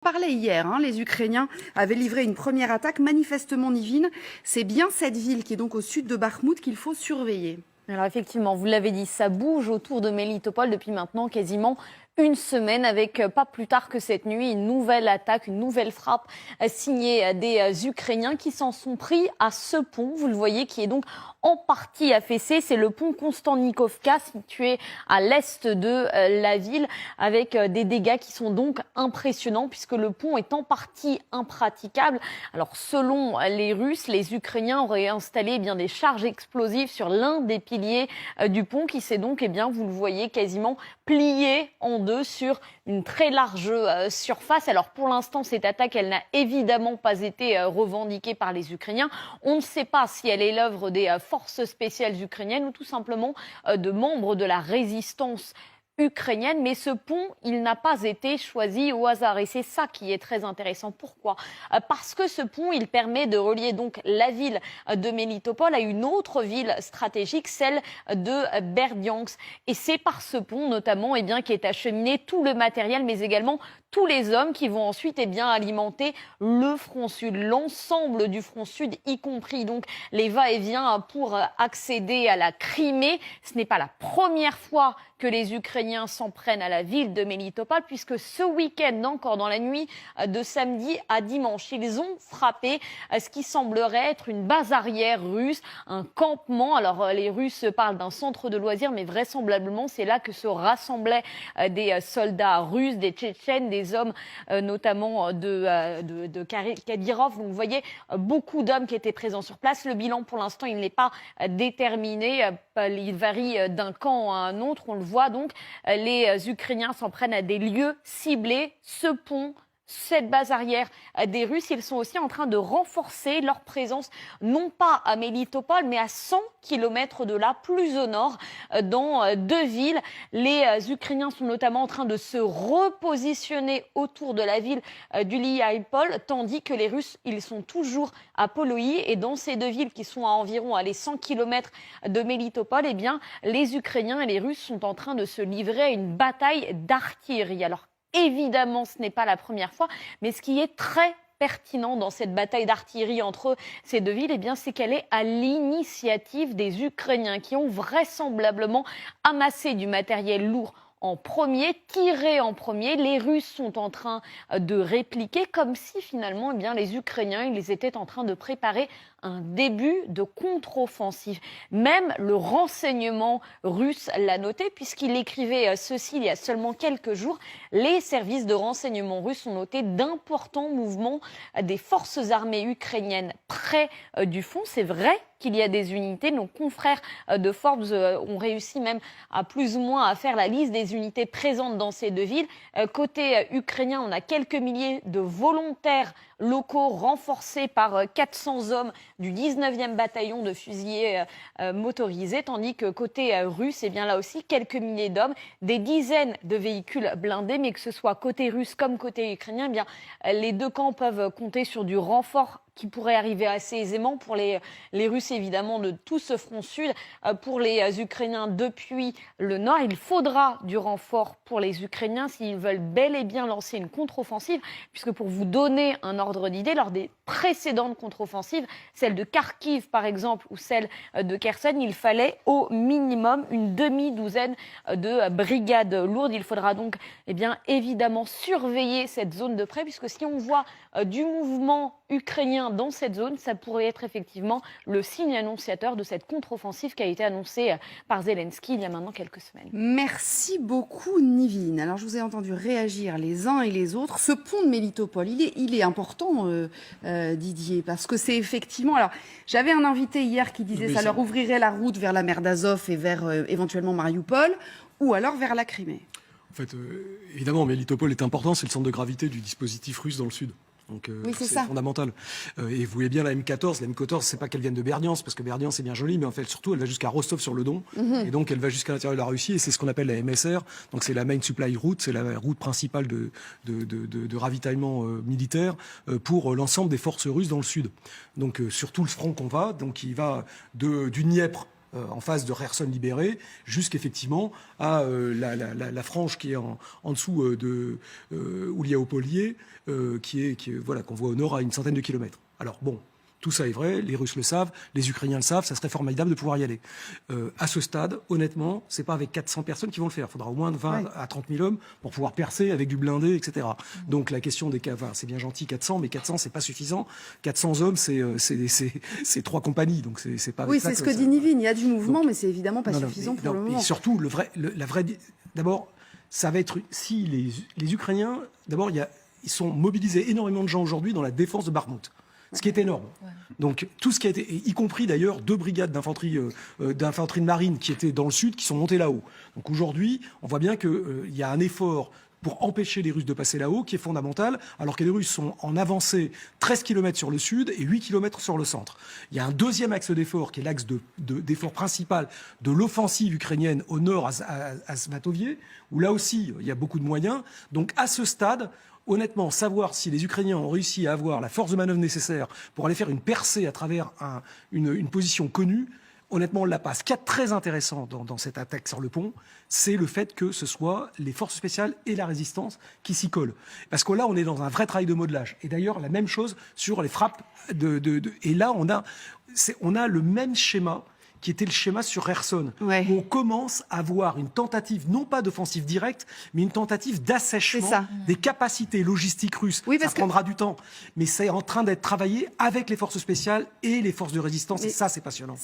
Parlait hier, les Ukrainiens avaient livré une première attaque. Manifestement, Nivine, c'est bien cette ville qui est donc au sud de Bakhmout qu'il faut surveiller. Alors effectivement, vous l'avez dit, ça bouge autour de Mélitopol depuis maintenant quasiment une semaine, avec pas plus tard que cette nuit une nouvelle attaque, une nouvelle frappe signée des Ukrainiens qui s'en sont pris à ce pont, vous le voyez, qui est donc en partie affaissé. C'est le pont Konstantinovka, situé à l'est de la ville, avec des dégâts qui sont donc impressionnants puisque le pont est en partie impraticable. Alors selon les Russes, les Ukrainiens auraient installé des charges explosives sur l'un des piliers du pont qui s'est donc, vous le voyez, quasiment plié en deux sur une très large surface. Alors pour l'instant, cette attaque, elle n'a évidemment pas été revendiquée par les Ukrainiens. On ne sait pas si elle est l'œuvre des forces spéciales ukrainiennes ou tout simplement de membres de la résistance ukrainienne, mais ce pont, il n'a pas été choisi au hasard et c'est ça qui est très intéressant. Pourquoi ? Parce que ce pont, il permet de relier donc la ville de Mélitopol à une autre ville stratégique, celle de Berdyansk. Et c'est par ce pont notamment qu'est acheminé tout le matériel, mais également tous les hommes qui vont ensuite alimenter le front sud, l'ensemble du front sud, y compris donc les va-et-vient pour accéder à la Crimée. Ce n'est pas la première fois que les Ukrainiens s'en prennent à la ville de Mélitopol, puisque ce week-end, encore dans la nuit de samedi à dimanche, ils ont frappé ce qui semblerait être une base arrière russe, un campement. Alors les Russes parlent d'un centre de loisirs, mais vraisemblablement c'est là que se rassemblaient des soldats russes, des Tchétchènes, des hommes notamment de Kadyrov. Donc vous voyez beaucoup d'hommes qui étaient présents sur place. Le bilan pour l'instant il n'est pas déterminé, il varie d'un camp à un autre. On le voit donc, les Ukrainiens s'en prennent à des lieux ciblés, ce pont, cette base arrière des Russes. Ils sont aussi en train de renforcer leur présence, non pas à Mélitopol, mais à 100 km de là, plus au nord, dans deux villes. Les Ukrainiens sont notamment en train de se repositionner autour de la ville d'Uliaïpol, tandis que les Russes, ils sont toujours à Poloï. Et dans ces deux villes qui sont à environ 100 km de Mélitopol, les Ukrainiens et les Russes sont en train de se livrer à une bataille d'artillerie. Alors, évidemment, ce n'est pas la première fois, mais ce qui est très pertinent dans cette bataille d'artillerie entre ces deux villes, c'est qu'elle est à l'initiative des Ukrainiens qui ont vraisemblablement amassé du matériel lourd en premier, tiré en premier. Les Russes sont en train de répliquer comme si finalement les Ukrainiens ils étaient en train de préparer un début de contre-offensive. Même le renseignement russe l'a noté puisqu'il écrivait ceci il y a seulement quelques jours. Les services de renseignement russes ont noté d'importants mouvements des forces armées ukrainiennes près du front. C'est vrai qu'il y a des unités. Nos confrères de Forbes ont réussi même à plus ou moins à faire la liste des unités présentes dans ces deux villes. Côté ukrainien, on a quelques milliers de volontaires locaux renforcés par 400 hommes du 19e bataillon de fusiliers motorisés, tandis que côté russe, là aussi, quelques milliers d'hommes, des dizaines de véhicules blindés, mais que ce soit côté russe comme côté ukrainien, les deux camps peuvent compter sur du renfort qui pourrait arriver assez aisément pour les Russes, évidemment, de tout ce front sud. Pour les Ukrainiens, depuis le nord, il faudra du renfort pour les Ukrainiens s'ils veulent bel et bien lancer une contre-offensive, puisque pour vous donner un ordre d'idée, lors des précédentes contre-offensives, celle de Kharkiv, par exemple, ou celle de Kherson, il fallait au minimum une demi-douzaine de brigades lourdes. Il faudra donc, évidemment, surveiller cette zone de près, puisque si on voit du mouvement ukrainien dans cette zone, ça pourrait être effectivement le signe annonciateur de cette contre-offensive qui a été annoncée par Zelensky il y a maintenant quelques semaines. Merci beaucoup, Nivine. Alors, je vous ai entendu réagir les uns et les autres. Ce pont de Mélitopol, il est important, Didier, parce que c'est effectivement... Alors, j'avais un invité hier qui disait que ça leur ouvrirait la route vers la mer d'Azov et vers éventuellement Mariupol, ou alors vers la Crimée. En fait, évidemment, Mélitopol est important, c'est le centre de gravité du dispositif russe dans le sud. Donc oui, c'est fondamental. Et vous voyez bien la M14. La M14, c'est pas qu'elle vienne de Berdyansk, parce que Berdyansk c'est bien joli, mais en fait surtout elle va jusqu'à Rostov-sur-le-Don, et donc elle va jusqu'à l'intérieur de la Russie, et c'est ce qu'on appelle la MSR. Donc c'est la Main Supply Route, c'est la route principale de ravitaillement militaire pour l'ensemble des forces russes dans le sud. Donc sur tout le front qu'on va, donc il va du Dniepr en face de Kherson libéré, jusqu'effectivement à la frange qui est en dessous de Ouliaopolier, voilà, qu'on voit au nord à une centaine de kilomètres. Alors bon, tout ça est vrai, les Russes le savent, les Ukrainiens le savent, ça serait formidable de pouvoir y aller. À ce stade, honnêtement, c'est pas avec 400 personnes qui vont le faire. Il faudra au moins de 20 à 30 000 hommes pour pouvoir percer avec du blindé, etc. Donc la question des cas, c'est bien gentil 400, mais 400 c'est pas suffisant. 400 hommes, c'est 3 compagnies, donc c'est pas. Oui, c'est ce que dit Nivine. Il y a du mouvement, mais c'est évidemment pas suffisant pour le moment. Et surtout, la vraie, d'abord, ça va être si les Ukrainiens, d'abord, ils sont mobilisés énormément de gens aujourd'hui dans la défense de Bakhmout. Ce qui est énorme. Ouais. Donc tout ce qui a été, y compris d'ailleurs 2 brigades d'infanterie de marine qui étaient dans le sud, qui sont montées là-haut. Donc aujourd'hui, on voit bien qu'il y a un effort pour empêcher les Russes de passer là-haut qui est fondamental, alors que les Russes sont en avancée 13 km sur le sud et 8 km sur le centre. Il y a un deuxième axe d'effort qui est l'axe d'effort principal de l'offensive ukrainienne au nord à Svatovier, où là aussi il y a beaucoup de moyens. Donc à ce stade, honnêtement, savoir si les Ukrainiens ont réussi à avoir la force de manœuvre nécessaire pour aller faire une percée à travers une position connue, honnêtement, on l'a pas. Ce qui est très intéressant dans cette attaque sur le pont, c'est le fait que ce soit les forces spéciales et la résistance qui s'y collent. Parce que là, on est dans un vrai travail de modelage. Et d'ailleurs, la même chose sur les frappes et là, on a le même schéma qui était le schéma sur Kherson, où on commence à voir une tentative, non pas d'offensive directe, mais une tentative d'assèchement des capacités logistiques russes. Oui, ça prendra du temps, mais c'est en train d'être travaillé avec les forces spéciales et les forces de résistance, et ça, c'est passionnant.